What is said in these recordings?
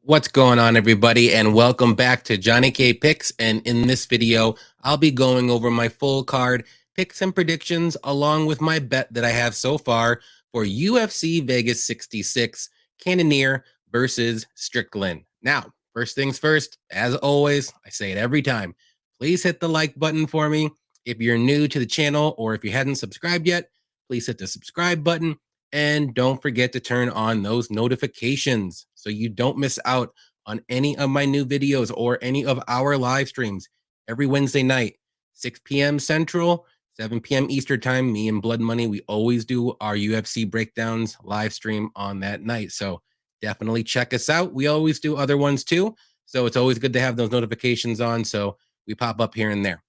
What's going on, everybody, and welcome back to JohnnyKpicks. And in this video, I'll be going over my full card picks and predictions along with my bet that I have so far for UFC Vegas 66 Cannonier versus Strickland. Now, first things first, as always, I say it every time, please hit the like button for me. If you're new to the channel or if you hadn't subscribed yet, please hit the subscribe button. And don't forget to turn on those notifications so you don't miss out on any of my new videos or any of our live streams every Wednesday night, 6 p.m. Central, 7 p.m. Eastern time. Me and Blood Money, we always do our UFC breakdowns live stream on that night. So definitely check us out. We always do other ones too. So it's always good to have those notifications on. So we pop up here and there.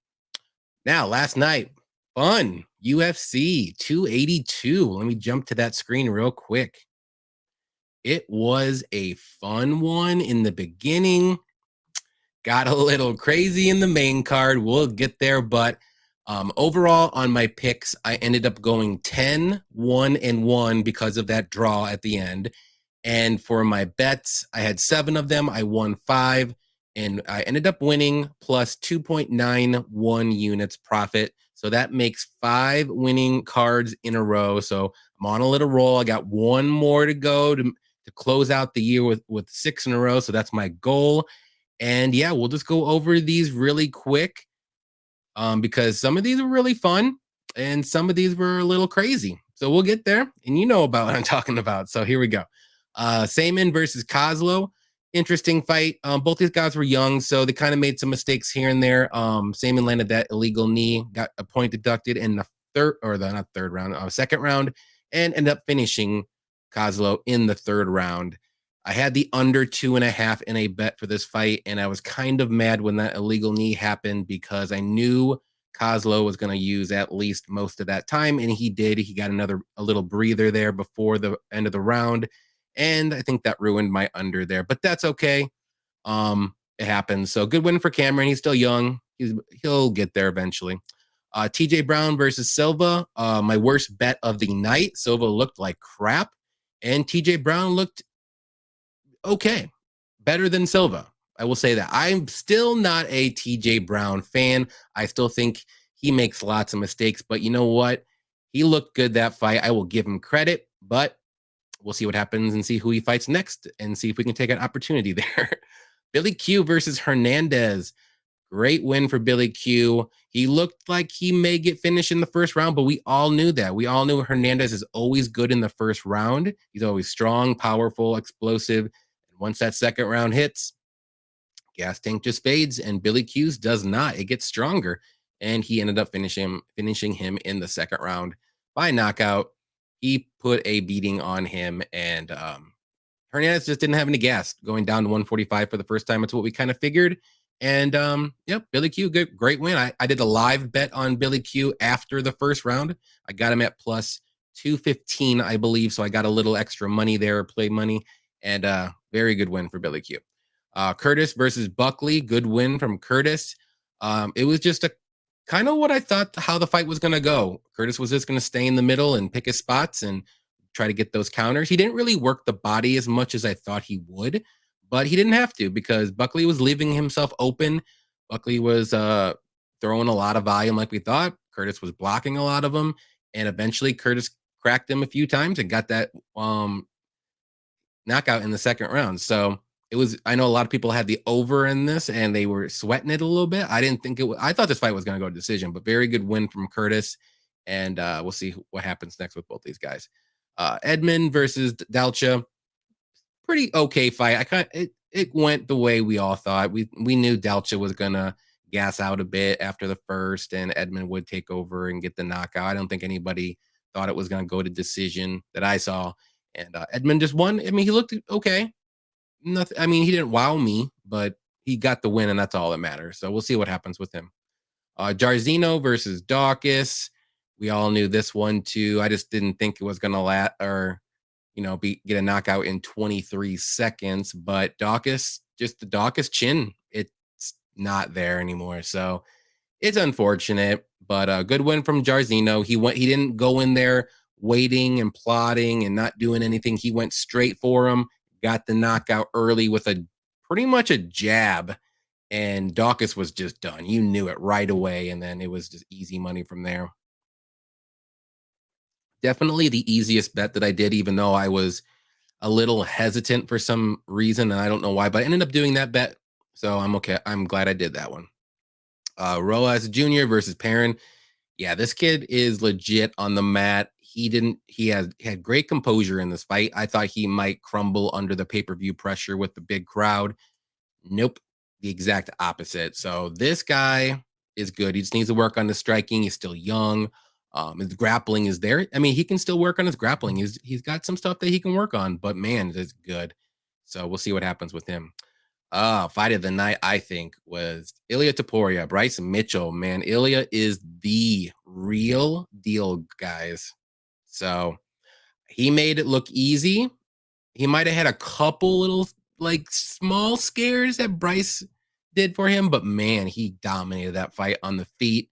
Now, last night, fun. UFC 282. Let me jump to that screen real quick. It was a fun one in the beginning. Got a little crazy in the main card. We'll get there, but overall on my picks, I ended up going 10, 1, and 1 because of that draw at the end. And for my bets, I had 7 of them. I won 5, and I ended up winning plus 2.91 units profit. So that makes 5 winning cards in a row. So I'm on a little roll. I got one more to go to close out the year with 6 in a row. So that's my goal. And yeah, we'll just go over these really quick because some of these are really fun and some of these were a little crazy. So we'll get there, and you know about what I'm talking about. So here we go. Saman versus Kozlo. Interesting fight. Both these guys were young, so they kind of made some mistakes here and there. Saman landed that illegal knee, got a point deducted in the second round, and ended up finishing Kozlo in the third round. I had the under 2.5 in a bet for this fight, and I was kind of mad when that illegal knee happened because I knew Kozlo was going to use at least most of that time, and he did. He got a little breather there before the end of the round. And I think that ruined my under there, but that's okay. It happens. So good win for Cameron. He's still young. He'll get there eventually. TJ Brown versus Silva. My worst bet of the night. Silva looked like crap, and TJ Brown looked okay, better than Silva. I will say that. I'm still not a TJ Brown fan. I still think he makes lots of mistakes, but you know what? He looked good that fight. I will give him credit, but we'll see what happens and see who he fights next and see if we can take an opportunity there. Billy Q versus Hernandez. Great win for Billy Q. He looked like he may get finished in the first round, but we all knew that. We all knew Hernandez is always good in the first round. He's always strong, powerful, explosive. And once that second round hits, gas tank just fades, and Billy Q's does not. It gets stronger. And he ended up finishing him in the second round by knockout. He put a beating on him, and Hernandez just didn't have any gas going down to 145 for the first time. It's what we kind of figured. And yep, Billy Q, great win. I did a live bet on Billy Q after the first round. I got him at plus 215, I believe. So I got a little extra money there, play money, and very good win for Billy Q. Curtis versus Buckley, good win from Curtis. It was just a kind of what I thought how the fight was going to go. Curtis was just going to stay in the middle and pick his spots and try to get those counters. He didn't really work the body as much as I thought he would, but he didn't have to because Buckley was leaving himself open. Buckley was throwing a lot of volume like we thought. Curtis was blocking a lot of them, and eventually Curtis cracked him a few times and got that knockout in the second round. So I know a lot of people had the over in this and they were sweating it a little bit. I didn't think I thought this fight was going to go to decision, but very good win from Curtis. And we'll see what happens next with both these guys. Edmund versus Dalcha, pretty okay fight. It went the way we all thought. We knew Dalcha was going to gas out a bit after the first and Edmund would take over and get the knockout. I don't think anybody thought it was going to go to decision that I saw. And Edmund just won. I mean, he looked okay. Nothing. I mean, he didn't wow me, but he got the win, and that's all that matters. So we'll see what happens with him. Jairzinho versus Dawkins. We all knew this one too. I just didn't think it was gonna get a knockout in 23 seconds. But Dawkins, just the Dawkins chin, it's not there anymore. So it's unfortunate, but a good win from Jairzinho. He didn't go in there waiting and plotting and not doing anything. He went straight for him. Got the knockout early with a pretty much a jab, and Dawkins was just done. You knew it right away, and then it was just easy money from there. Definitely the easiest bet that I did, even though I was a little hesitant for some reason, and I don't know why, but I ended up doing that bet, so I'm okay. I'm glad I did that one. Roas Jr. versus Perrin. Yeah, this kid is legit on the mat. He had great composure in this fight. I thought he might crumble under the pay-per-view pressure with the big crowd. Nope, the exact opposite. So this guy is good. He just needs to work on the striking. He's still young. His grappling is there. I mean, he can still work on his grappling. He's got some stuff that he can work on, but man, it is good. So we'll see what happens with him. Fight of the night, I think, was Ilia Topuria, Bryce Mitchell. Man, Ilia is the real deal, guys. So he made it look easy. He might have had a couple little like small scares that Bryce did for him, but man, he dominated that fight on the feet.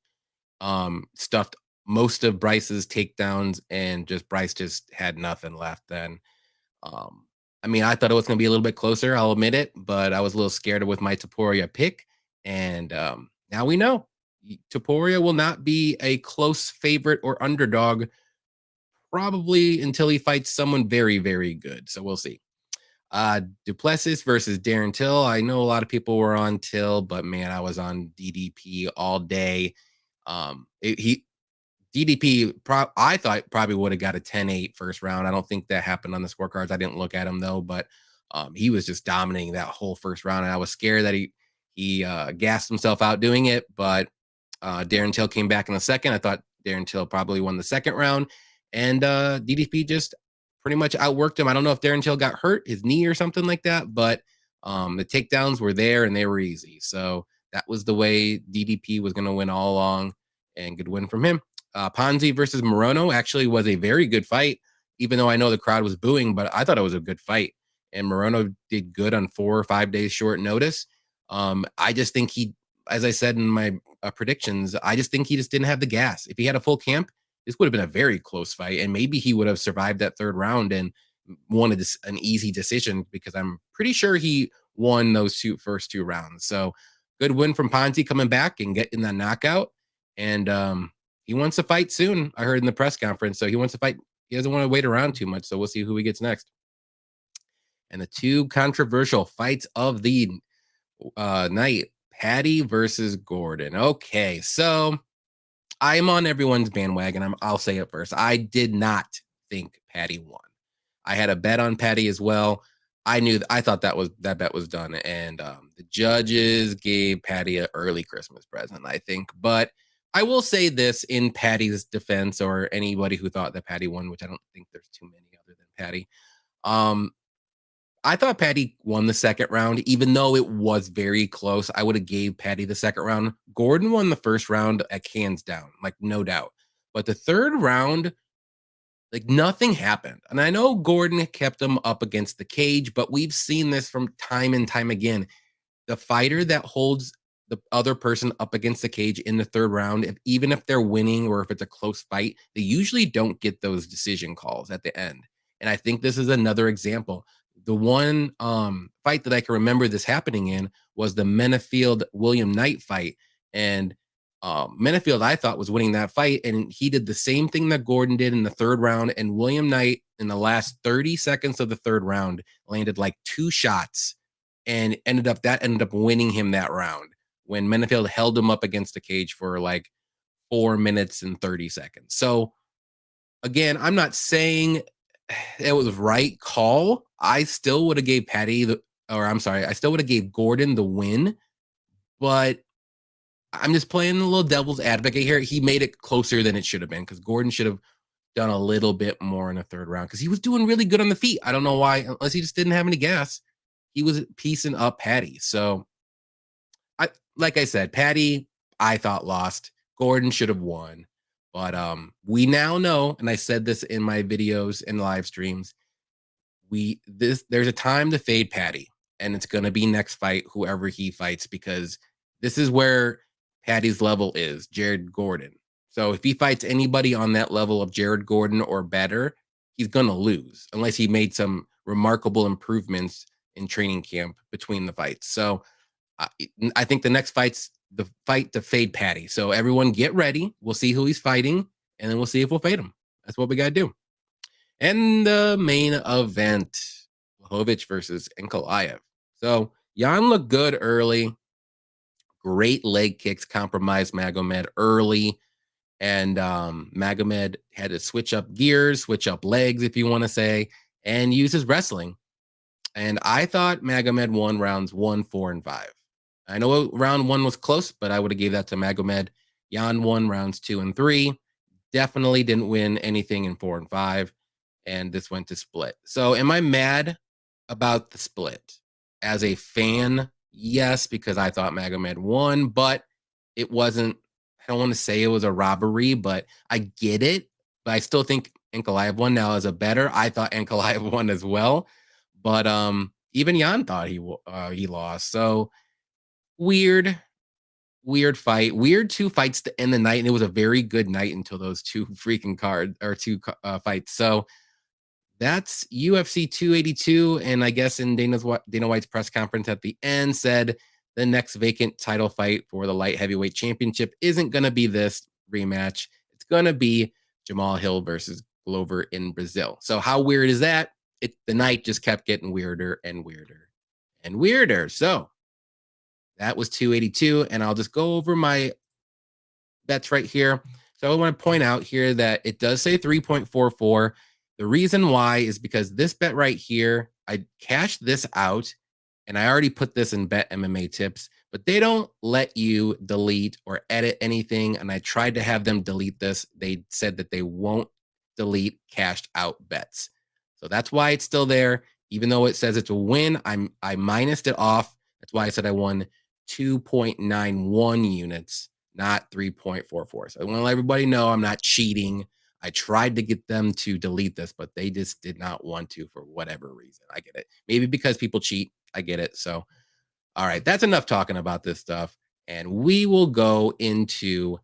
Stuffed most of Bryce's takedowns, and Bryce just had nothing left then. I mean, I thought it was going to be a little bit closer, I'll admit it, but I was a little scared with my Topuria pick. And now we know Topuria will not be a close favorite or underdog probably until he fights someone very, very good. So we'll see. Duplessis versus Darren Till. I know a lot of people were on Till, but man, I was on DDP all day. DDP, I thought probably would have got a 10-8 first round. I don't think that happened on the scorecards. I didn't look at him though, but he was just dominating that whole first round, and I was scared that he gassed himself out doing it. But Darren Till came back in the second. I thought Darren Till probably won the second round, and DDP just pretty much outworked him. I don't know if Darren Till got hurt, his knee or something like that, but the takedowns were there and they were easy. So that was the way DDP was going to win all along, and good win from him. Ponzi versus Morono actually was a very good fight, even though I know the crowd was booing, but I thought it was a good fight. And Morono did good on 4 or 5 days short notice. I just think as I said in my predictions, I just think he just didn't have the gas. If he had a full camp, this would have been a very close fight, and maybe he would have survived that third round and wanted an easy decision, because I'm pretty sure he won those first two rounds. So good win from Ponzi coming back and getting that knockout. And he wants to fight soon, I heard in the press conference. So he wants to fight. He doesn't want to wait around too much. So we'll see who he gets next. And the two controversial fights of the night, Paddy versus Gordon. Okay, so I'm on everyone's bandwagon. I'll say it first. I did not think Paddy won. I had a bet on Paddy as well. I thought that bet was done, and the judges gave Paddy an early Christmas present, I think. But I will say this in Paddy's defense, or anybody who thought that Paddy won, which I don't think there's too many other than Paddy. I thought Paddy won the second round, even though it was very close. I would have gave Paddy the second round. Gordon won the first round at hands down, like no doubt. But the third round, like nothing happened. And I know Gordon kept him up against the cage, but we've seen this from time and time again. The fighter that holds the other person up against the cage in the third round, even if they're winning or if it's a close fight, they usually don't get those decision calls at the end. And I think this is another example. The one fight that I can remember this happening in was the Menafield-William Knight fight. And Menafield, I thought, was winning that fight, and he did the same thing that Gordon did in the third round. And William Knight, in the last 30 seconds of the third round, landed like 2 shots and ended up winning him that round, when Menafield held him up against the cage for like 4 minutes and 30 seconds. So again, I'm not saying it was right call. I still would have gave I still would have gave Gordon the win, but I'm just playing a little devil's advocate here. He made it closer than it should have been, because Gordon should have done a little bit more in the third round, because he was doing really good on the feet. I don't know why, unless he just didn't have any gas. He was piecing up Paddy. So like I said, Paddy, I thought lost. Gordon should have won. But we now know, and I said this in my videos and live streams, there's a time to fade Paddy, and it's going to be next fight, whoever he fights, because this is where Paddy's level is, Jared Gordon. So if he fights anybody on that level of Jared Gordon or better, he's going to lose, unless he made some remarkable improvements in training camp between the fights. So I think the next fight's the fight to fade Patty. So everyone get ready. We'll see who he's fighting, and then we'll see if we'll fade him. That's what we got to do. And the main event, Blachowicz versus Ankalaev. So Jan looked good early. Great leg kicks, compromised Magomed early. And Magomed had to switch up gears, switch up legs, if you want to say, and use his wrestling. And I thought Magomed won rounds 1, 4, and 5. I know round 1 was close, but I would have gave that to Magomed. Jan won rounds 2 and 3. Definitely didn't win anything in 4 and 5. And this went to split. So am I mad about the split? As a fan, yes, because I thought Magomed won, but it wasn't, I don't want to say it was a robbery, but I get it. But I still think Ankalaev won. Now as a better, I thought Ankalaev won as well. But even Jan thought he lost. So weird fight. Weird 2 fights to end the night. And it was a very good night until those 2 freaking fights. So that's UFC 282. And I guess in Dana White's press conference at the end said the next vacant title fight for the light heavyweight championship isn't going to be this rematch. It's going to be Jamal Hill versus Glover in Brazil. So how weird is that? The night just kept getting weirder and weirder and weirder. So that was 282. And I'll just go over my bets right here. So I want to point out here that it does say 3.44. The reason why is because this bet right here, I cashed this out and I already put this in Bet MMA Tips, but they don't let you delete or edit anything. And I tried to have them delete this. They said that they won't delete cashed out bets. So that's why it's still there. Even though it says it's a win, I minused it off. That's why I said I won 2.91 units, not 3.44. So I want to let everybody know I'm not cheating. I tried to get them to delete this, but they just did not want to for whatever reason. I get it. Maybe because people cheat. I get it. So, all right, that's enough talking about this stuff. And we will go into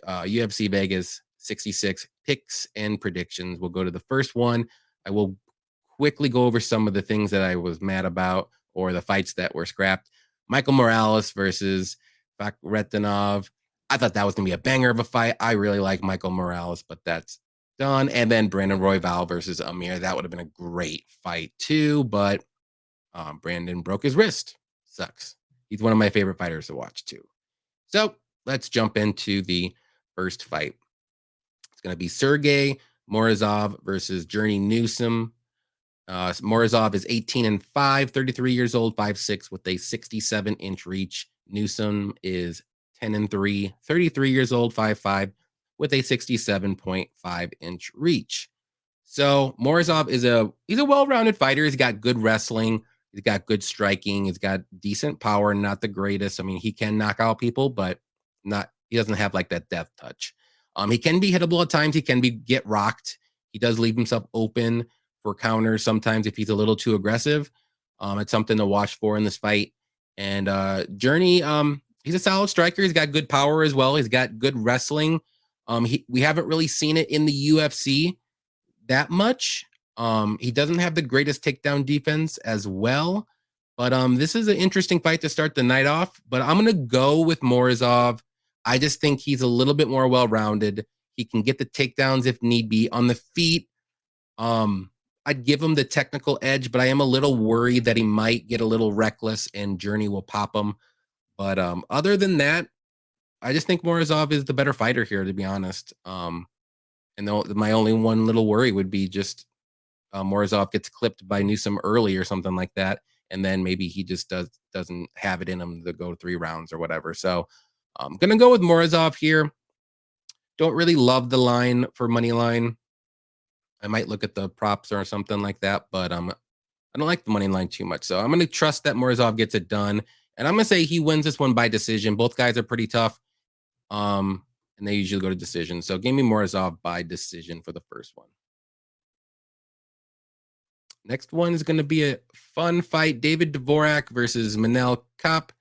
UFC Vegas 66 picks and predictions. We'll go to the first one. I will quickly go over some of the things that I was mad about or the fights that were scrapped. Michael Morales versus Fakhretdinov. I thought that was going to be a banger of a fight. I really like Michael Morales, but that's done. And then Brandon Royval versus Amir. That would have been a great fight too, but Brandon broke his wrist. Sucks. He's one of my favorite fighters to watch too. So let's jump into the first fight. It's going to be Sergey Morozov versus Journey Newson. Morozov is 18-5, 33 years old, 5'6", with a 67-inch reach. Newson is 10-3, 33 years old, 5'5", with a 67.5-inch reach. So Morozov he's a well-rounded fighter. He's got good wrestling. He's got good striking. He's got decent power, not the greatest. I mean, he can knock out people, but he doesn't have like that death touch. He can be hittable at times. He can get rocked. He does leave himself open for counters sometimes if he's a little too aggressive. It's something to watch for in this fight. And Journey, he's a solid striker. He's got good power as well. He's got good wrestling. We haven't really seen it in the UFC that much. He doesn't have the greatest takedown defense as well. But this is an interesting fight to start the night off. But I'm going to go with Morozov. I just think he's a little bit more well-rounded. He can get the takedowns if need be. On the feet, I'd give him the technical edge, but I am a little worried that he might get a little reckless and Journey will pop him. But other than that, I just think Morozov is the better fighter here, to be honest. And my only one little worry would be just Morozov gets clipped by Newsom early or something like that, and then maybe he just doesn't have it in him to go 3 rounds or whatever. So I'm going to go with Morozov here. Don't really love the line for money line. I might look at the props or something like that, but I don't like the money line too much. So I'm going to trust that Morozov gets it done. And I'm going to say he wins this one by decision. Both guys are pretty tough. And they usually go to decision. So give me Morozov by decision for the first one. Next one is going to be a fun fight. David Dvorak versus Manel Kape.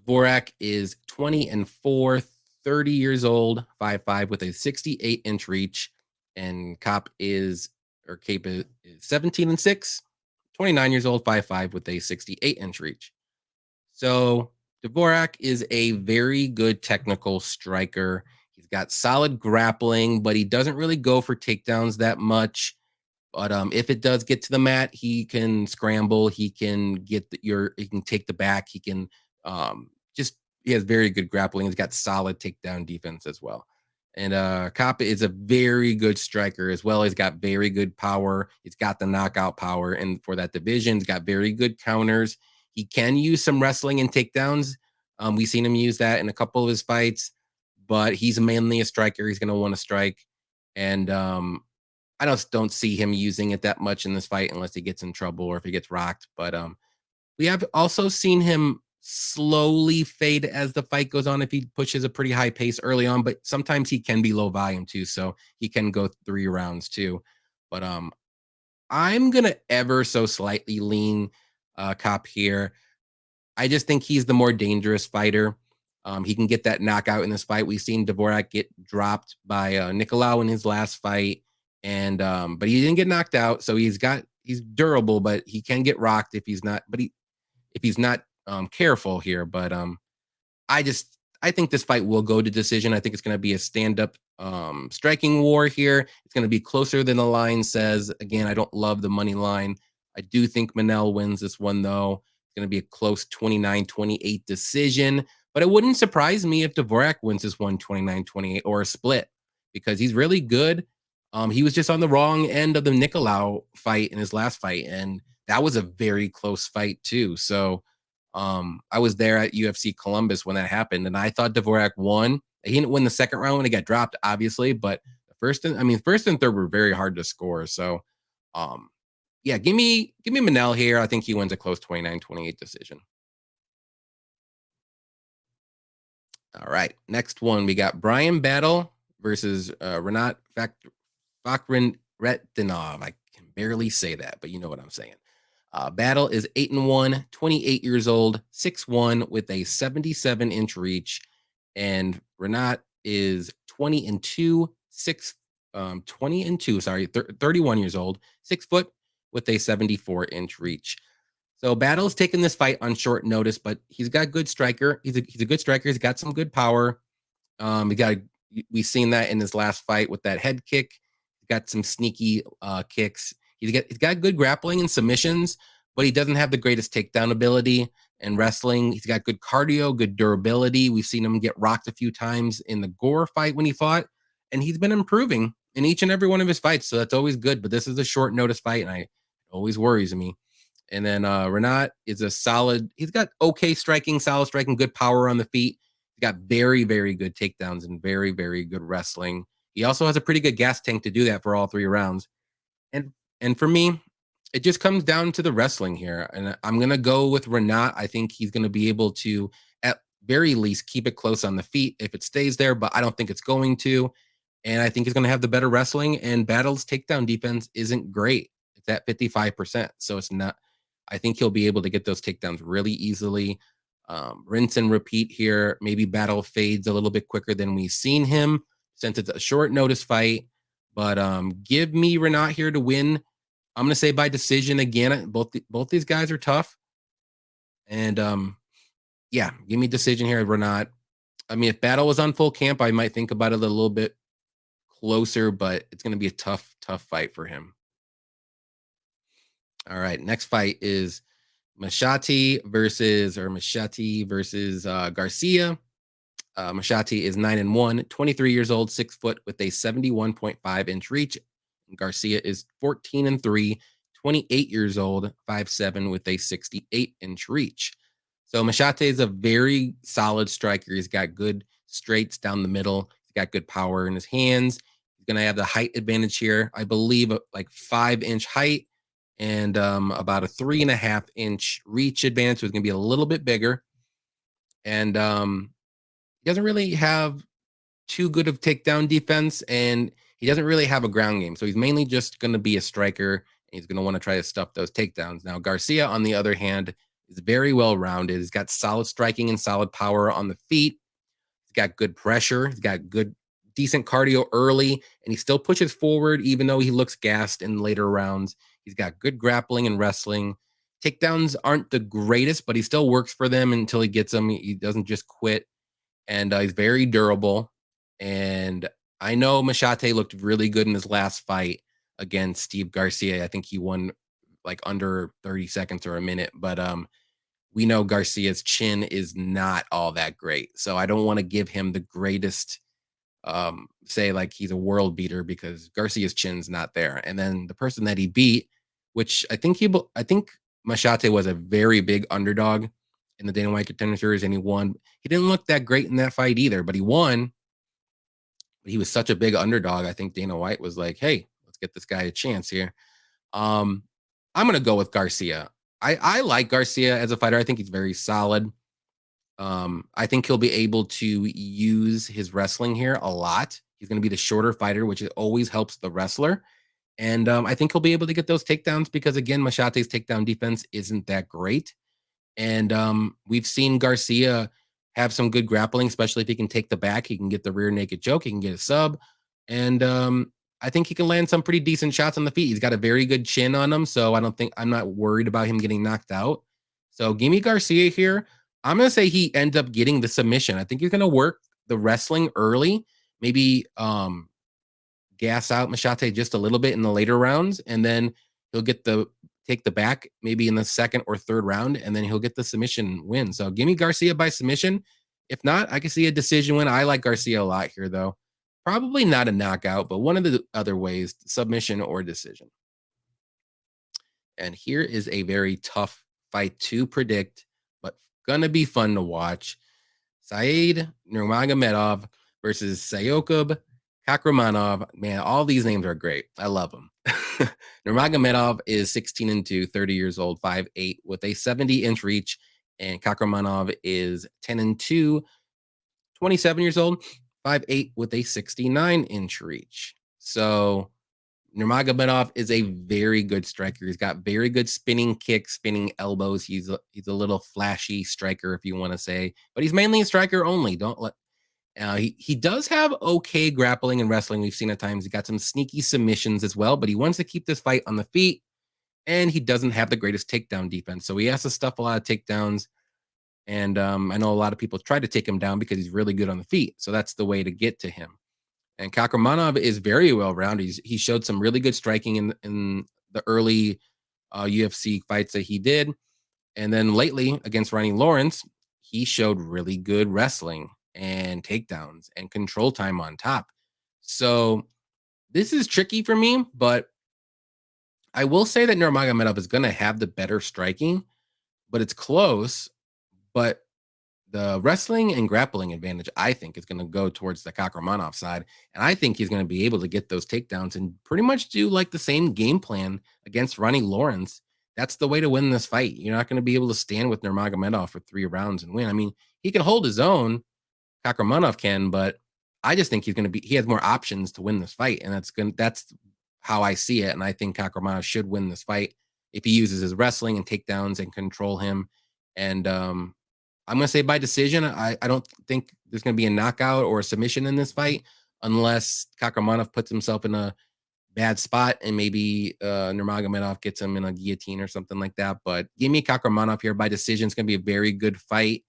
Dvorak is 20-4, 30 years old, 5'5", with a 68-inch reach. And Kape is 17-6, 29 years old, 5'5", with a 68-inch reach. So Dvorak is a very good technical striker. He's got solid grappling, but he doesn't really go for takedowns that much. But if it does get to the mat, he can scramble. He can he can take the back. He can just he has very good grappling. He's got solid takedown defense as well. And Kape is a very good striker as well. He's got very good power. He's got the knockout power, and for that division, he's got very good counters. He can use some wrestling and takedowns. We've seen him use that in a couple of his fights, but he's mainly a striker. He's going to want to strike, and I don't see him using it that much in this fight unless he gets in trouble or if he gets rocked. But we have also seen him slowly fade as the fight goes on if he pushes a pretty high pace early on, but sometimes he can be low volume too, so he can go 3 rounds too. But I'm gonna ever so slightly lean Kape here. I just think he's the more dangerous fighter. He can get that knockout in this fight. We've seen Dvorak get dropped by Nicolau in his last fight, and but he didn't get knocked out, so he's durable, but he can get rocked if he's not. If he's not careful here. But I think this fight will go to decision. I think it's going to be a stand-up striking war here. It's going to be closer than the line says. Again, I don't love the money line. I do think Manel wins this one, though. It's going to be a close 29-28 decision. But it wouldn't surprise me if Dvorak wins this one 29-28 or a split, because he's really good. He was just on the wrong end of the Nicolau fight in his last fight, and that was a very close fight too. So I was there at UFC Columbus when that happened, and I thought Dvorak won. He didn't win the second round when he got dropped, obviously, but the first and third were very hard to score. So yeah, give me Manel here. I think he wins a close 29-28 decision. All right, next one we got Brian Battle versus Renat Fakhretdinov. I can barely say that, but you know what I'm saying. Battle is 8-1, 28 years old, 6'1", with a 77-inch reach, and Renat is 20-2, 31 years old, 6 foot, with a 74-inch reach. So Battle's taking this fight on short notice, but he's got good striker. He's a good striker. He's got some good power. We've seen that in his last fight with that head kick. He's got some sneaky kicks. He's got good grappling and submissions, but he doesn't have the greatest takedown ability and wrestling. He's got good cardio, good durability. We've seen him get rocked a few times in the Gore fight when he fought, and he's been improving in each and every one of his fights, so that's always good. But this is a short notice fight, and it always worries me. And then Renat is he's got okay striking, solid striking, good power on the feet. He's got very, very good takedowns and very, very good wrestling. He also has a pretty good gas tank to do that for all 3 rounds. And for me, it just comes down to the wrestling here. And I'm going to go with Renat. I think he's going to be able to, at very least, keep it close on the feet if it stays there, but I don't think it's going to. And I think he's going to have the better wrestling, and Battle's takedown defense isn't great. It's at 55%. So it's not, I think he'll be able to get those takedowns really easily. Rinse and repeat here. Maybe Battle fades a little bit quicker than we've seen him since it's a short notice fight. But give me Renat here to win. I'm going to say by decision again. Both these guys are tough. And yeah, give me decision here, Renat. I mean, if Battle was on full camp, I might think about it a little bit closer, but it's going to be a tough fight for him. All right, next fight is Maheshate versus Garcia. Maheshate is 9-1, 23 years old, 6 foot, with a 71.5-inch reach. Garcia is 14-3, 28 years old, 5'7", with a 68-inch reach. So Maheshate is a very solid striker. He's got good straights down the middle. He's got good power in his hands. He's going to have the height advantage here. I believe like 5-inch height and about a 3.5-inch reach advantage. So it's going to be a little bit bigger. And he doesn't really have too good of takedown defense, and he doesn't really have a ground game. So he's mainly just going to be a striker, and he's going to want to try to stuff those takedowns. Now, Garcia, on the other hand, is very well-rounded. He's got solid striking and solid power on the feet. He's got good pressure. He's got decent cardio early, and he still pushes forward, even though he looks gassed in later rounds. He's got good grappling and wrestling. Takedowns aren't the greatest, but he still works for them until he gets them. He doesn't just quit, and he's very durable. And I know Maheshate looked really good in his last fight against Steve Garcia. I think he won like under 30 seconds or a minute, but we know Garcia's chin is not all that great. So I don't want to give him the greatest say like he's a world beater because Garcia's chin's not there. And then the person that he beat, which I think Maheshate was a very big underdog in the Dana White Contender Series, and he won. He didn't look that great in that fight either, but he won. But he was such a big underdog. I think Dana White was like, "Hey, let's get this guy a chance here." Um, I'm gonna go with Garcia. I like Garcia as a fighter. I think he's very solid. I think he'll be able to use his wrestling here a lot. He's going to be the shorter fighter, which always helps the wrestler. And I think he'll be able to get those takedowns because, again, Machate's takedown defense isn't that great. And we've seen Garcia have some good grappling, especially if he can take the back. He can get the rear naked choke. He can get a sub. And I think he can land some pretty decent shots on the feet. He's got a very good chin on him. So I'm not worried about him getting knocked out. So give me Garcia here. I'm going to say he ends up getting the submission. I think he's going to work the wrestling early, maybe gas out Maheshate just a little bit in the later rounds, and then he'll take the back maybe in the second or third round, and then he'll get the submission win. So give me Garcia by submission. If not, I can see a decision win. I like Garcia a lot here, though. Probably not a knockout, but one of the other ways, submission or decision. And here is a very tough fight to predict, but gonna be fun to watch. Said Nurmagomedov versus Sayokub Kakhramonov. Man, all these names are great. I love them. Nurmagomedov is 16-2, 30 years old, 5'8", with a 70-inch reach, and Kakhramonov is 10-2, 27 years old, 5'8", with a 69-inch reach. So Nurmagomedov is a very good striker. He's got very good spinning kicks, spinning elbows. He's a little flashy striker, if you want to say, but he's mainly a striker only. Don't let. He does have okay grappling and wrestling. We've seen at times he got some sneaky submissions as well, but he wants to keep this fight on the feet, and he doesn't have the greatest takedown defense. So he has to stuff a lot of takedowns. And I know a lot of people try to take him down because he's really good on the feet. So that's the way to get to him. And Kakhramonov is very well rounded. He showed some really good striking in the early UFC fights that he did. And then lately against Ronnie Lawrence, he showed really good wrestling and takedowns and control time on top. So this is tricky for me, but I will say that Nurmagomedov is going to have the better striking, but it's close. But the wrestling and grappling advantage, I think, is going to go towards the Kakhramonov side. And I think he's going to be able to get those takedowns and pretty much do like the same game plan against Ronnie Lawrence. That's the way to win this fight. You're not going to be able to stand with Nurmagomedov for 3 rounds and win. I mean, he can hold his own. Kakhramonov can, but I just think he has more options to win this fight. And that's how I see it. And I think Kakhramonov should win this fight if he uses his wrestling and takedowns and control him. And, I'm going to say by decision. I don't think there's going to be a knockout or a submission in this fight unless Kakhramonov puts himself in a bad spot and maybe Nurmagomedov gets him in a guillotine or something like that. But give me Kakhramonov here by decision. It's going to be a very good fight.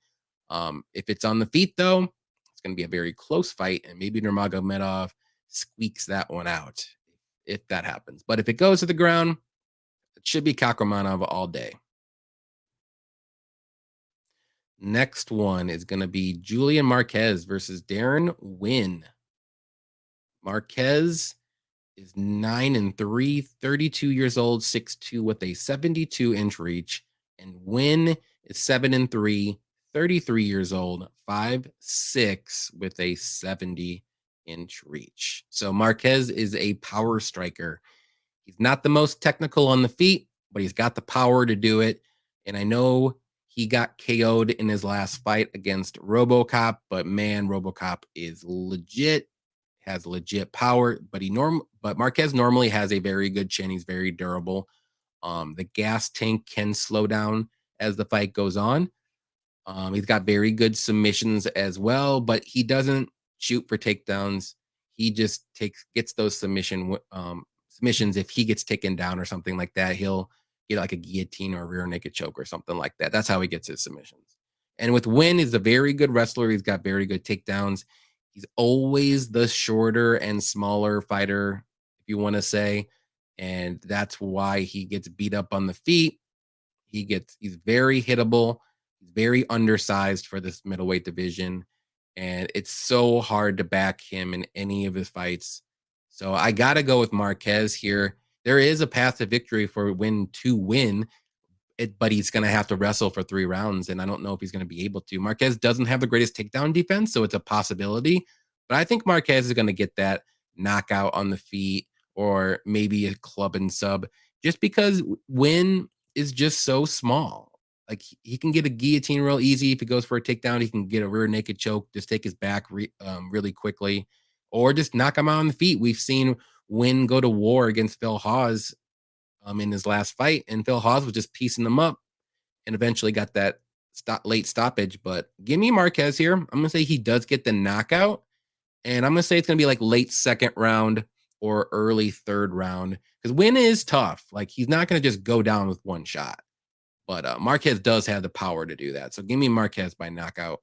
If it's on the feet, though, it's going to be a very close fight, and maybe Nurmagomedov squeaks that one out if that happens. But if it goes to the ground, it should be Kakhramonov all day. Next one is going to be Julian Marquez versus Darren Winn. Marquez is 9-3, 32 years old, 6'2", with a 72-inch reach. And Winn is 7-3, 33 years old, 5'6", with a 70-inch reach. So Marquez is a power striker. He's not the most technical on the feet, but he's got the power to do it. And I know he got KO'd in his last fight against RoboCop, but man, RoboCop is legit, has legit power. But Marquez normally has a very good chin. He's very durable. The gas tank can slow down as the fight goes on. He's got very good submissions as well, but he doesn't shoot for takedowns. He just gets those submission submissions. If he gets taken down or something like that, he'll get like a guillotine or a rear naked choke or something like that. That's how he gets his submissions. And with Winn, he's a very good wrestler. He's got very good takedowns. He's always the shorter and smaller fighter, if you want to say. And that's why he gets beat up on the feet. He's very hittable. He's very undersized for this middleweight division. And it's so hard to back him in any of his fights. So I got to go with Marquez here. There is a path to victory for Winn to win, but he's going to have to wrestle for 3 rounds, and I don't know if he's going to be able to. Marquez doesn't have the greatest takedown defense, so it's a possibility. But I think Marquez is going to get that knockout on the feet or maybe a club and sub, just because Winn is just so small. Like he can get a guillotine real easy if he goes for a takedown. He can get a rear naked choke, just take his back really quickly, or just knock him out on the feet. We've seen Winn go to war against Phil Hawes in his last fight, and Phil Hawes was just piecing them up and eventually got that late stoppage. But give me Marquez here. I'm going to say he does get the knockout, and I'm going to say it's going to be like late 2nd round or early 3rd round, because Winn is tough. Like he's not going to just go down with one shot, but Marquez does have the power to do that. So give me Marquez by knockout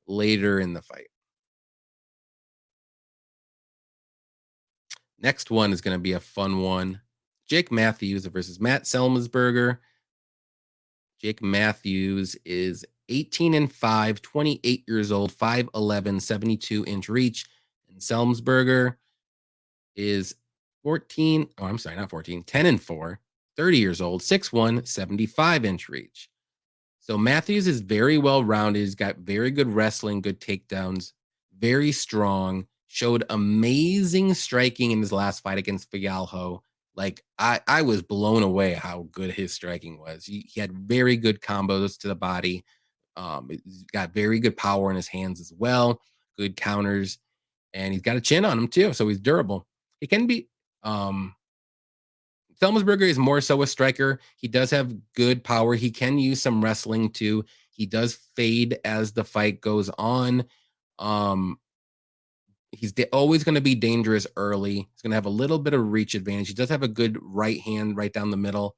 later in the fight. Next one is going to be a fun one. Jake Matthews versus Matt Semelsberger. Jake Matthews is 18-5, 28 years old, 5'11", 72-inch reach. And Semelsberger is 10-4, 30 years old, 6'1", 75-inch reach. So Matthews is very well-rounded. He's got very good wrestling, good takedowns, very strong, showed amazing striking in his last fight against Fialho. Like I was blown away how good his striking was. He had very good combos to the body. He's got very good power in his hands as well. Good counters, and he's got a chin on him too, so he's durable. He can be. Semelsberger is more so a striker. He does have good power. He can use some wrestling too. He does fade as the fight goes on. He's always going to be dangerous early. He's going to have a little bit of reach advantage. He does have a good right hand right down the middle,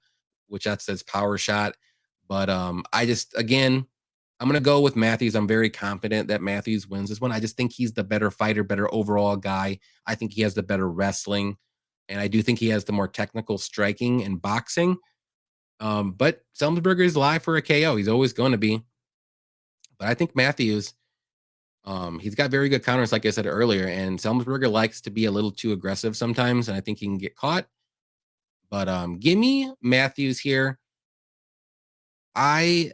which that says power shot. But I'm going to go with Matthews. I'm very confident that Matthews wins this one. I just think he's the better fighter, better overall guy. I think he has the better wrestling, and I do think he has the more technical striking and boxing. But Semelsberger is live for a KO. He's always going to be. But I think Matthews, he's got very good counters, like I said earlier, and Semelsberger likes to be a little too aggressive sometimes, and I think he can get caught. But give me Matthews here. I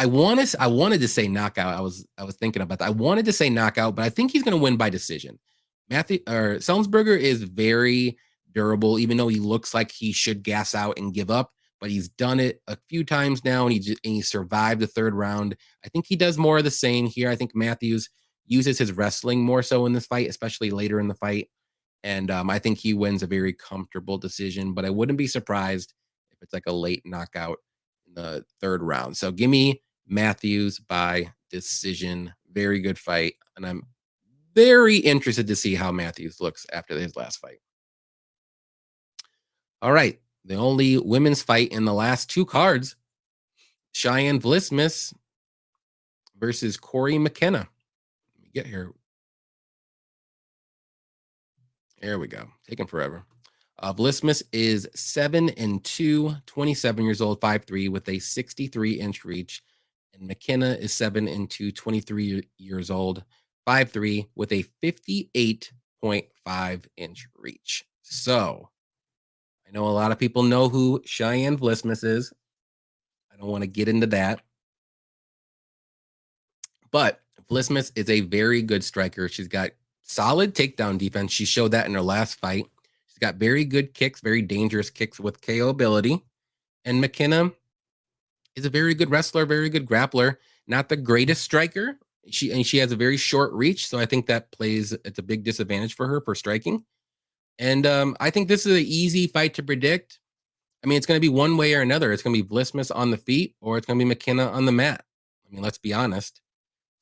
wanted to say knockout. I was thinking about that. I wanted to say knockout, but I think he's going to win by decision. Semelsberger is very durable, even though he looks like he should gas out and give up. But he's done it a few times now, and he survived the 3rd round. I think he does more of the same here. I think Matthews uses his wrestling more so in this fight, especially later in the fight. And I think he wins a very comfortable decision, but I wouldn't be surprised if it's like a late knockout in the 3rd round. So give me Matthews by decision. Very good fight. And I'm very interested to see how Matthews looks after his last fight. All right. The only women's fight in the last 2 cards, Cheyenne Vlismas versus Corey McKenna. Let me get here. There we go. Taking forever. Vlismas is 7-2, 27 years old, 5'3", with a 63-inch reach. And McKenna is 7-2, 23 years old, 5'3", with a 58.5-inch reach. So I know a lot of people know who Cheyenne Vlismas is. I don't want to get into that. But Vlismas is a very good striker. She's got solid takedown defense. She showed that in her last fight. She's got very good kicks, very dangerous kicks with KO ability. And McKenna is a very good wrestler, very good grappler. Not the greatest striker. She has a very short reach, so I think it's a big disadvantage for her for striking. And I think this is an easy fight to predict. I mean, it's going to be one way or another. It's going to be Vlismas on the feet, or it's going to be McKenna on the mat. I mean, let's be honest.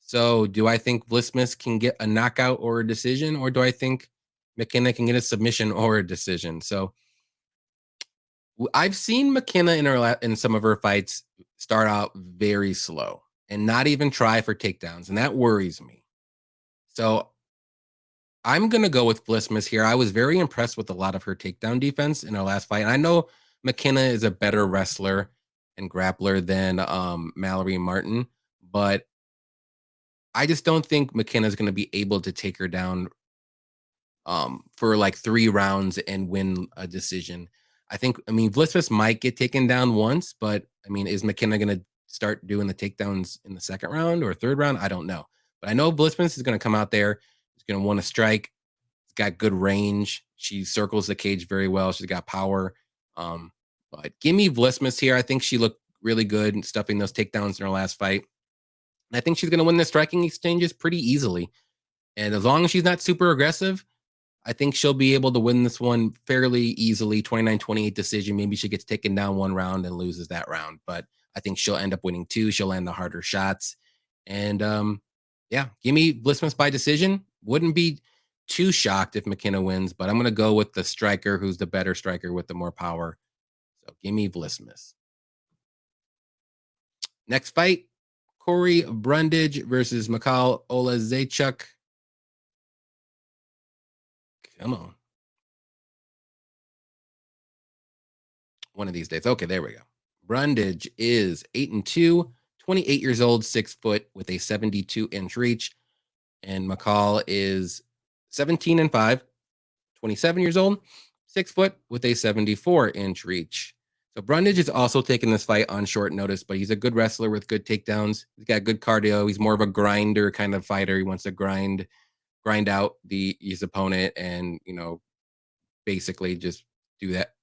So do I think Vlismas can get a knockout or a decision, or do I think McKenna can get a submission or a decision. So I've seen McKenna in some of her fights start out very slow and not even try for takedowns, and that worries me. So I'm going to go with Vlismas here. I was very impressed with a lot of her takedown defense in her last fight. And I know McKenna is a better wrestler and grappler than Mallory Martin, but I just don't think McKenna is going to be able to take her down for like 3 rounds and win a decision. I mean, Vlismas might get taken down once, but I mean, is McKenna going to start doing the takedowns in the second round or third round? I don't know. But I know Vlismas is going to come out there. He's going to want to strike. He's got good range. She circles the cage very well. She's got power. But give me Vlismas here. I think she looked really good in stuffing those takedowns in her last fight. And I think she's going to win the striking exchanges pretty easily. And as long as she's not super aggressive, I think she'll be able to win this one fairly easily, 29-28 decision. Maybe she gets taken down 1 round and loses that round, but I think she'll end up winning 2. She'll land the harder shots. And yeah, give me Vlismas by decision. Wouldn't be too shocked if McKenna wins, but I'm going to go with the striker who's the better striker with the more power. So give me Vlismas. Next fight, Corey Brundage versus Mikhail Oleksiekczuk. Come on. One of these days. Okay, there we go. Brundage is 8-2, 28 years old, 6 foot with a 72-inch reach. And Mikhail is 17-5, 27 years old, 6 foot with a 74-inch reach. So Brundage is also taking this fight on short notice, but he's a good wrestler with good takedowns. He's got good cardio. He's more of a grinder kind of fighter. He wants to grind out his opponent and, you know, basically just do that.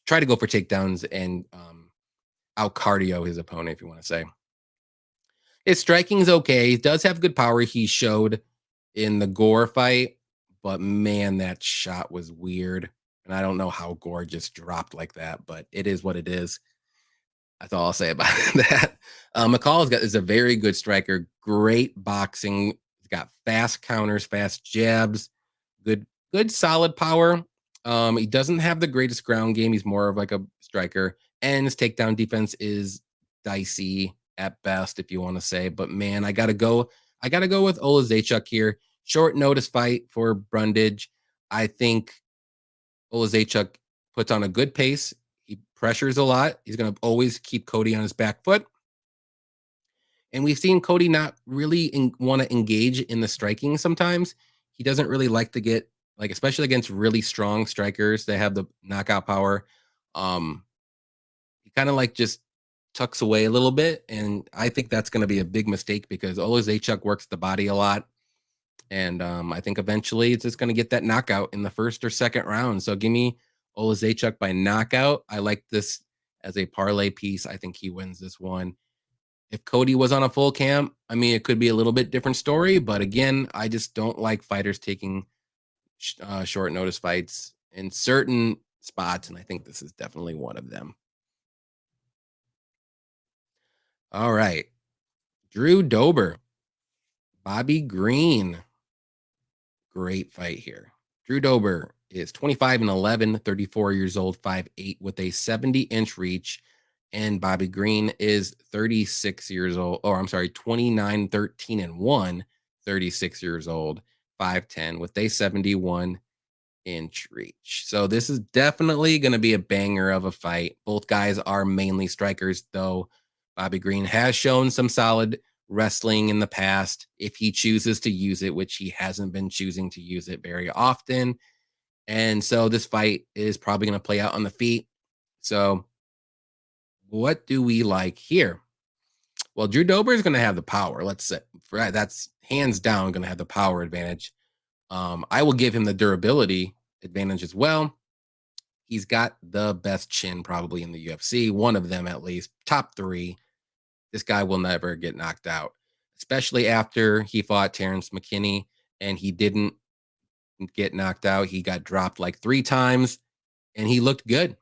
Try to go for takedowns and out cardio his opponent, if you want to say. His striking is okay. He does have good power. He showed in the Gore fight, but man, that shot was weird. And I don't know how Gore just dropped like that, but it is what it is. That's all I'll say about that. McCall is a very good striker, great boxing. He's got fast counters, fast jabs, good solid power. He doesn't have the greatest ground game. He's more of like a striker, and his takedown defense is dicey at best, if you want to say. But man, I gotta go with Oleksiekczuk here. Short notice fight for Brundage. I think Oleksiekczuk puts on a good pace. He pressures a lot. He's going to always keep Cody on his back foot. And we've seen Cody not really want to engage in the striking sometimes. He doesn't really like to get, like, especially against really strong strikers that have the knockout power. He kind of like just tucks away a little bit. And I think that's going to be a big mistake because Oleksiekczuk works the body a lot. And I think eventually it's just going to get that knockout in the first or second round. So give me Oleksiekczuk by knockout. I like this as a parlay piece. I think he wins this one. If Cody was on a full camp, I mean, it could be a little bit different story. But again, I just don't like fighters taking short notice fights in certain spots. And I think this is definitely one of them. All right. Drew Dober, Bobby Green. Great fight here. Drew Dober is 25-11, 34 years old, 5'8", with a 70-inch reach. And Bobby Green is 36 years old. Oh, I'm sorry, 29, 13, and 1, 36 years old, 5'10", with a 71-inch reach. So this is definitely going to be a banger of a fight. Both guys are mainly strikers, though. Bobby Green has shown some solid wrestling in the past if he chooses to use it, which he hasn't been choosing to use it very often. And so this fight is probably going to play out on the feet. So what do we like here? Well, Drew Dober is going to have the power. Let's say that's hands down going to have the power advantage. I will give him the durability advantage as well. He's got the best chin probably in the UFC, one of them at least, top 3. This guy will never get knocked out, especially after he fought Terrence McKinney and he didn't get knocked out. He got dropped like 3 times and he looked good.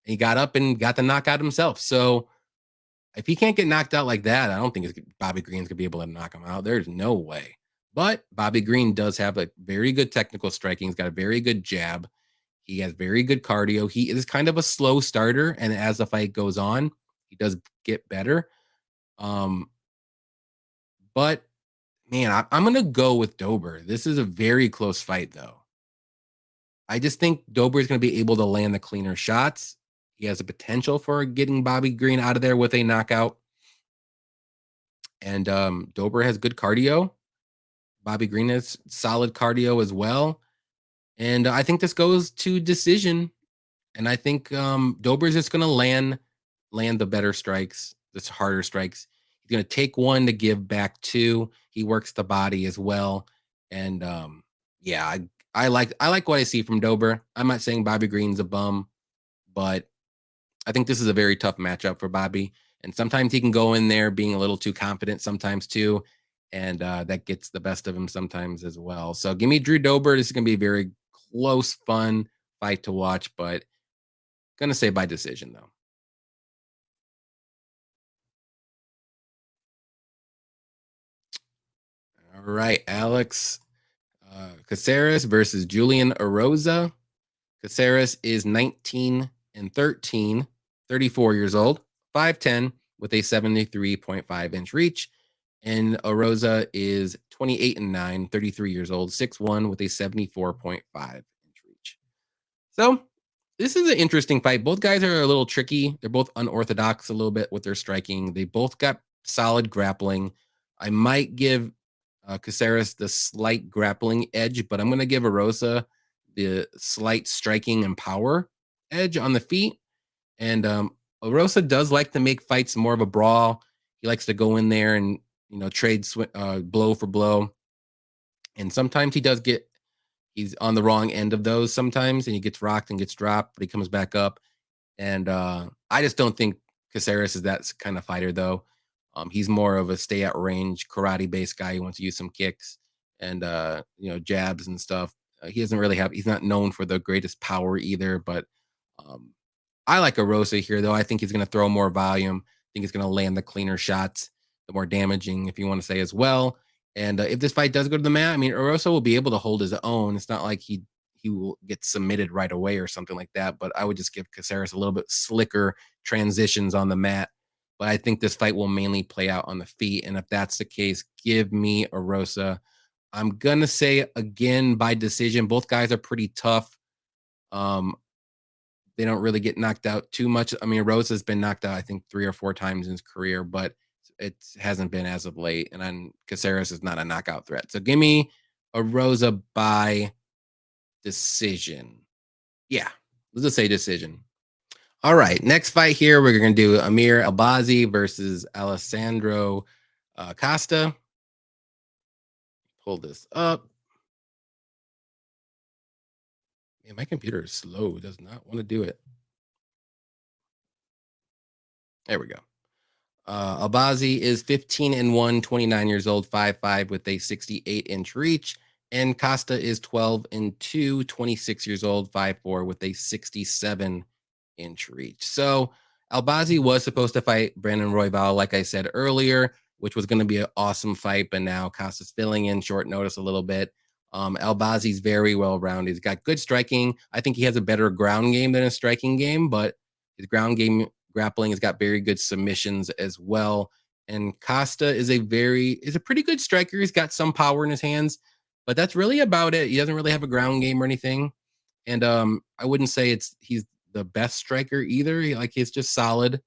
He got up and got the knockout himself. So if he can't get knocked out like that, I don't think Bobby Green's going to be able to knock him out. There's no way. But Bobby Green does have a very good technical striking. He's got a very good jab. He has very good cardio. He is kind of a slow starter, and as the fight goes on, he does get better. Um, but man, I'm gonna go with Dober. This is a very close fight, though. I just think Dober is gonna be able to land the cleaner shots. He has a potential for getting Bobby Green out of there with a knockout. And Dober has good cardio. Bobby Green has solid cardio as well. And I think this goes to decision. And I think Dober's just gonna land the better strikes, the harder strikes. He's gonna take one to give back two. He works the body as well. And yeah, I like what I see from Dober. I'm not saying Bobby Green's a bum, but I think this is a very tough matchup for Bobby. And sometimes he can go in there being a little too confident, sometimes too. And that gets the best of him sometimes as well. So give me Drew Dober. This is going to be a very close, fun fight to watch, but going to say by decision, though. All right, Alex Caceres versus Julian Erosa. Caceres is 19 and 13, 34 years old, 5'10 with a 73.5-inch reach. And Erosa is 28 and 9, 33 years old, 6'1 with a 74.5-inch reach. So this is an interesting fight. Both guys are a little tricky. They're both unorthodox a little bit with their striking. They both got solid grappling. I might give Caceres the slight grappling edge, but I'm going to give Erosa the slight striking and power edge on the feet. And Erosa does like to make fights more of a brawl. He likes to go in there and trade blow for blow. And sometimes he's on the wrong end of those sometimes, and he gets rocked and gets dropped, but he comes back up. And I just don't think Caceres is that kind of fighter, though. He's more of a stay at range, karate based guy who wants to use some kicks and jabs and stuff. He doesn't really he's not known for the greatest power either, but um, I like Erosa here, though. I think he's going to throw more volume. I think he's going to land the cleaner shots, the more damaging, if you want to say, as well. And if this fight does go to the mat, I mean, Erosa will be able to hold his own. It's not like he will get submitted right away or something like that. But I would just give Caceres a little bit slicker transitions on the mat. But I think this fight will mainly play out on the feet. And if that's the case, give me Erosa. I'm gonna say again by decision. Both guys are pretty tough. Um, they don't really get knocked out too much. I mean, Rosa's been knocked out, I think, 3 or 4 times in his career, but it hasn't been as of late. And then Caceres is not a knockout threat. So give me a Rosa by decision. Yeah, let's just say decision. All right, next fight here, we're going to do Amir Albazi versus Alessandro Costa. Pull this up. Man, my computer is slow. It does not want to do it. There we go. Albazi is 15 and 1, 29 years old, 5'5 with a 68-inch reach. And Costa is 12 and 2, 26 years old, 5'4 with a 67-inch reach. So Albazi was supposed to fight Brandon Royval, like I said earlier, which was going to be an awesome fight, but now Costa's filling in short notice a little bit. Albazi's very well rounded. He's got good striking. I think he has a better ground game than a striking game, but his ground game grappling has got very good submissions as well. And Costa is a pretty good striker. He's got some power in his hands, but that's really about it. He doesn't really have a ground game or anything. And I wouldn't say he's the best striker either. He's just solid.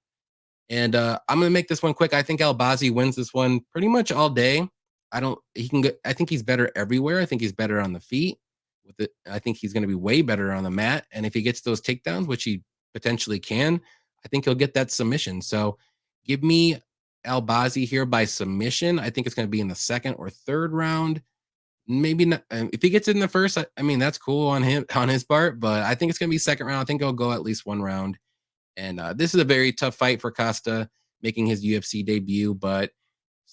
And I'm gonna make this one quick. I think Albazi wins this one pretty much all day. I think he's better everywhere. I think he's better on the feet. I think he's gonna be way better on the mat. And if he gets those takedowns, which he potentially can, I think he'll get that submission. So give me Albazi here by submission. I think it's gonna be in the second or third round. Maybe not. If he gets it in the first, I mean, that's cool on his part, but I think it's gonna be second round. I think he'll go at least one round. And this is a very tough fight for Costa making his UFC debut, but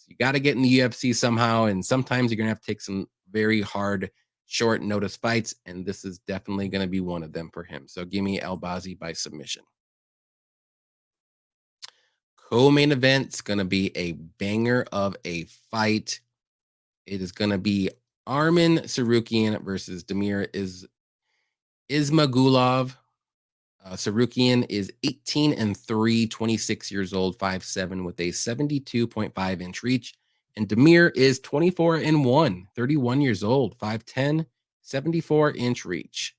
you got to get in the UFC somehow. And sometimes you're going to have to take some very hard, short notice fights. And this is definitely going to be one of them for him. So give me Albazi by submission. Co-main event's going to be a banger of a fight. It is going to be Armin Tsarukyan versus Damir Ismagulov. Tsarukyan is 18-3, 26 years old, 5'7", with a 72.5-inch reach. And Damir is 24-1, 31 years old, 5'10", 74-inch reach.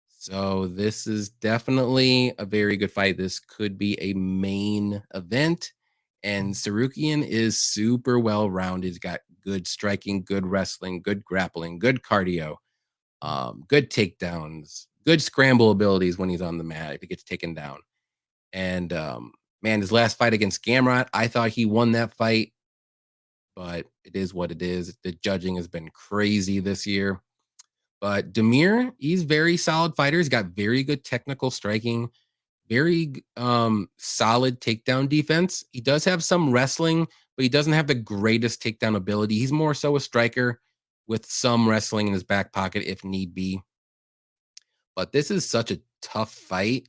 So this is definitely a very good fight. This could be a main event. And Tsarukyan is super well-rounded. He's got good striking, good wrestling, good grappling, good cardio, good takedowns, good scramble abilities when he's on the mat if he gets taken down. And man, his last fight against Gamrot, I thought he won that fight, but it is what it is. The judging has been crazy this year. But Damir, he's very solid fighter. He's got very good technical striking, very solid takedown defense. He does have some wrestling, but he doesn't have the greatest takedown ability. He's more so a striker with some wrestling in his back pocket if need be. But this is such a tough fight.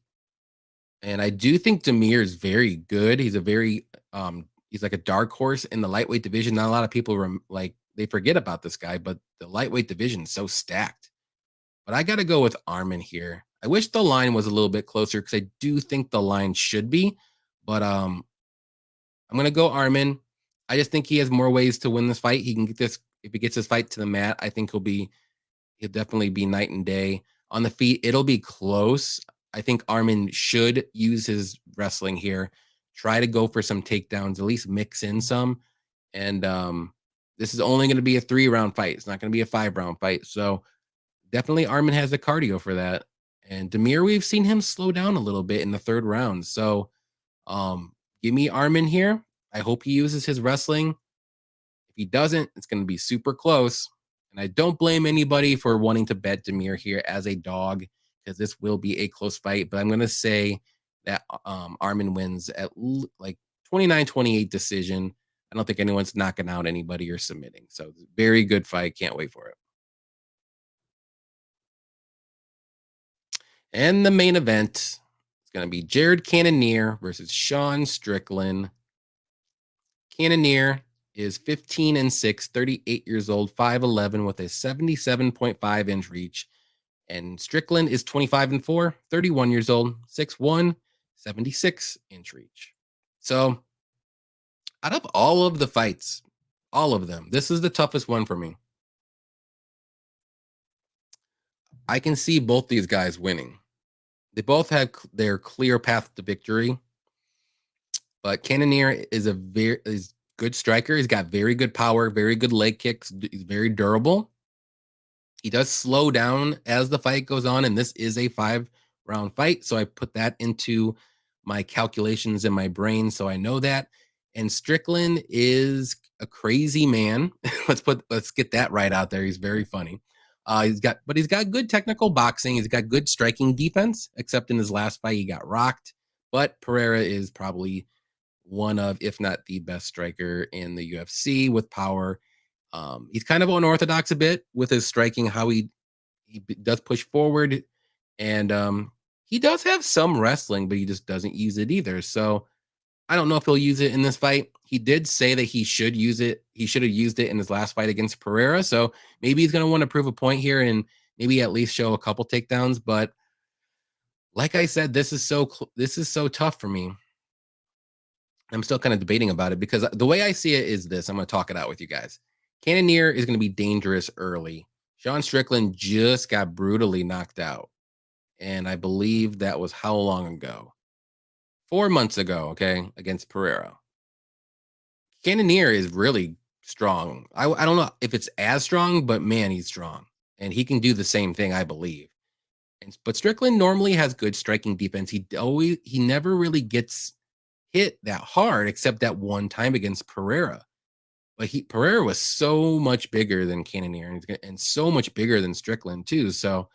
And I do think Damir is very good. He's a very he's like a dark horse in the lightweight division. Not a lot of people they forget about this guy, but the lightweight division is so stacked. But I got to go with Armin here. I wish the line was a little bit closer because I do think the line should be. But I'm going to go Armin. I just think he has more ways to win this fight. He can get this if he gets this fight to the mat. I think he'll definitely be night and day. On the feet, it'll be close. I think Armin should use his wrestling here. Try to go for some takedowns, at least mix in some. And this is only going to be a 3-round fight. It's not going to be a 5-round fight. So definitely Armin has the cardio for that. And Damir, we've seen him slow down a little bit in the 3rd round. So give me Armin here. I hope he uses his wrestling. If he doesn't, it's going to be super close. And I don't blame anybody for wanting to bet Damir here as a dog because this will be a close fight. But I'm going to say that Armin wins at like 29-28 decision. I don't think anyone's knocking out anybody or submitting. So very good fight. Can't wait for it. And the main event is going to be Jared Cannonier versus Sean Strickland. Cannonier is 15-6, 38 years old, 5'11", with a 77.5-inch reach. And Strickland is 25-4, 31 years old, 6'1", 76-inch reach. So out of all of the fights, all of them, this is the toughest one for me. I can see both these guys winning. They both have their clear path to victory. But Cannonier is is good striker. He's got very good power, very good leg kicks. He's very durable. He does slow down as the fight goes on, and this is a 5-round fight. So I put that into my calculations in my brain, so I know that. And Strickland is a crazy man. let's get that right out there. He's very funny. He's got good technical boxing. He's got good striking defense, except in his last fight he got rocked. But Pereira is probably one of, if not the best striker in the UFC with power. He's kind of unorthodox a bit with his striking, how he does push forward, and he does have some wrestling, but he just doesn't use it either. So I don't know if he'll use it in this fight. He did say that he should use it. He should have used it in his last fight against Pereira. So maybe he's going to want to prove a point here and maybe at least show a couple takedowns. But like I said, this is so tough for me. I'm still kind of debating about it because the way I see it is this. I'm going to talk it out with you guys. Cannonier is going to be dangerous early. Sean Strickland just got brutally knocked out. And I believe that was how long ago? 4 months ago, okay, against Pereira. Cannonier is really strong. I don't know if it's as strong, but man, he's strong. And he can do the same thing, I believe. But Strickland normally has good striking defense. He never really gets hit that hard, except that one time against Pereira. But Pereira was so much bigger than Cannonier and so much bigger than Strickland too. So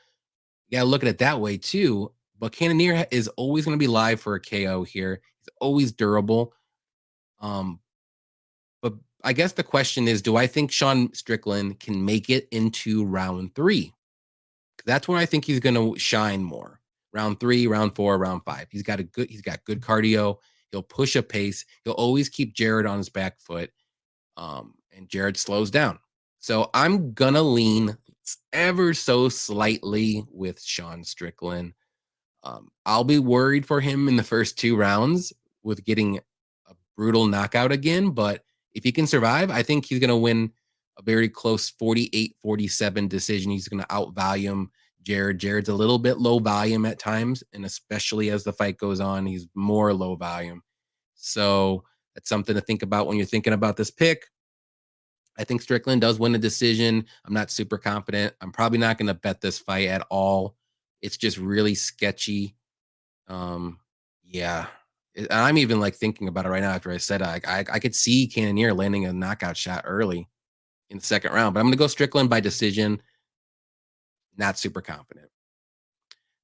you gotta look at it that way too. But Cannonier is always going to be live for a KO here. He's always durable. But I guess the question is, do I think Sean Strickland can make it into round 3? That's when I think he's going to shine more. Round 3, round 4, round 5. He's got good cardio. He'll push a pace. He'll always keep Jared on his back foot. And Jared slows down. So I'm gonna lean ever so slightly with Sean Strickland. I'll be worried for him in the first 2 rounds with getting a brutal knockout again, but if he can survive, I think he's gonna win a very close 48-47 decision. He's gonna outvalue him. Jared's a little bit low volume at times, and especially as the fight goes on, he's more low volume. So that's something to think about when you're thinking about this pick. I think Strickland does win a decision. I'm not super confident. I'm probably not going to bet this fight at all. It's just really sketchy. Um, yeah. I'm even like thinking about it right now after I said I could see Cannonier landing a knockout shot early in the second round, but I'm going to go Strickland by decision. Not super confident.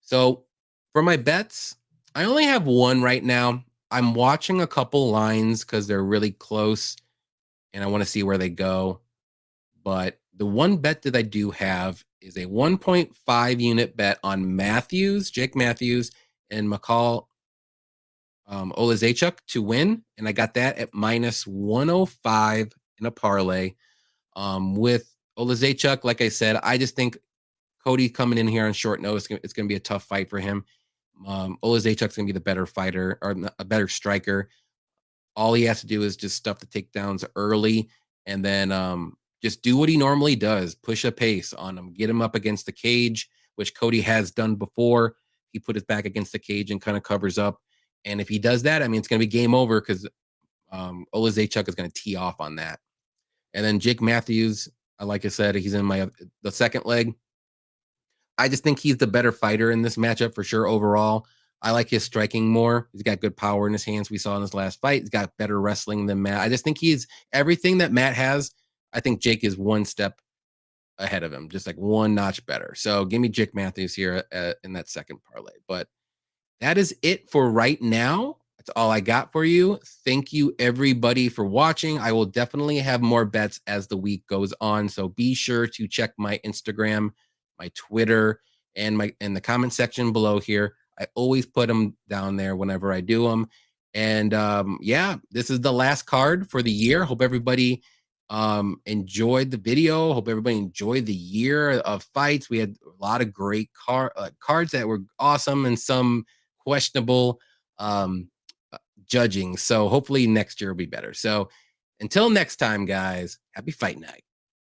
So for my bets, I only have one right now. I'm watching a couple lines because they're really close and I want to see where they go. But the one bet that I do have is a 1.5 unit bet on Jake Matthews, and McCall Oleksiekczuk to win. And I got that at minus 105 in a parlay. With Oleksiekczuk, like I said, I just think Cody coming in here on short notice, it's going to be a tough fight for him. Oleksiekczuk's going to be the better fighter or a better striker. All he has to do is just stuff the takedowns early and then just do what he normally does, push a pace on him, get him up against the cage, which Cody has done before. He put his back against the cage and kind of covers up. And if he does that, I mean, it's going to be game over because Oleksiekczuk is going to tee off on that. And then Jake Matthews, like I said, he's in the second leg. I just think he's the better fighter in this matchup for sure overall. I like his striking more. He's got good power in his hands. We saw in his last fight. He's got better wrestling than Matt. I just think he's everything that Matt has. I think Jake is one step ahead of him, just like one notch better. So give me Jake Matthews here in that second parlay. But that is it for right now. That's all I got for you. Thank you, everybody, for watching. I will definitely have more bets as the week goes on. So be sure to check my Instagram, my Twitter, and in the comment section below here. I always put them down there whenever I do them. And yeah, this is the last card for the year. Hope everybody enjoyed the video. Hope everybody enjoyed the year of fights. We had a lot of great cards that were awesome and some questionable judging. So hopefully next year will be better. So until next time, guys, happy fight night.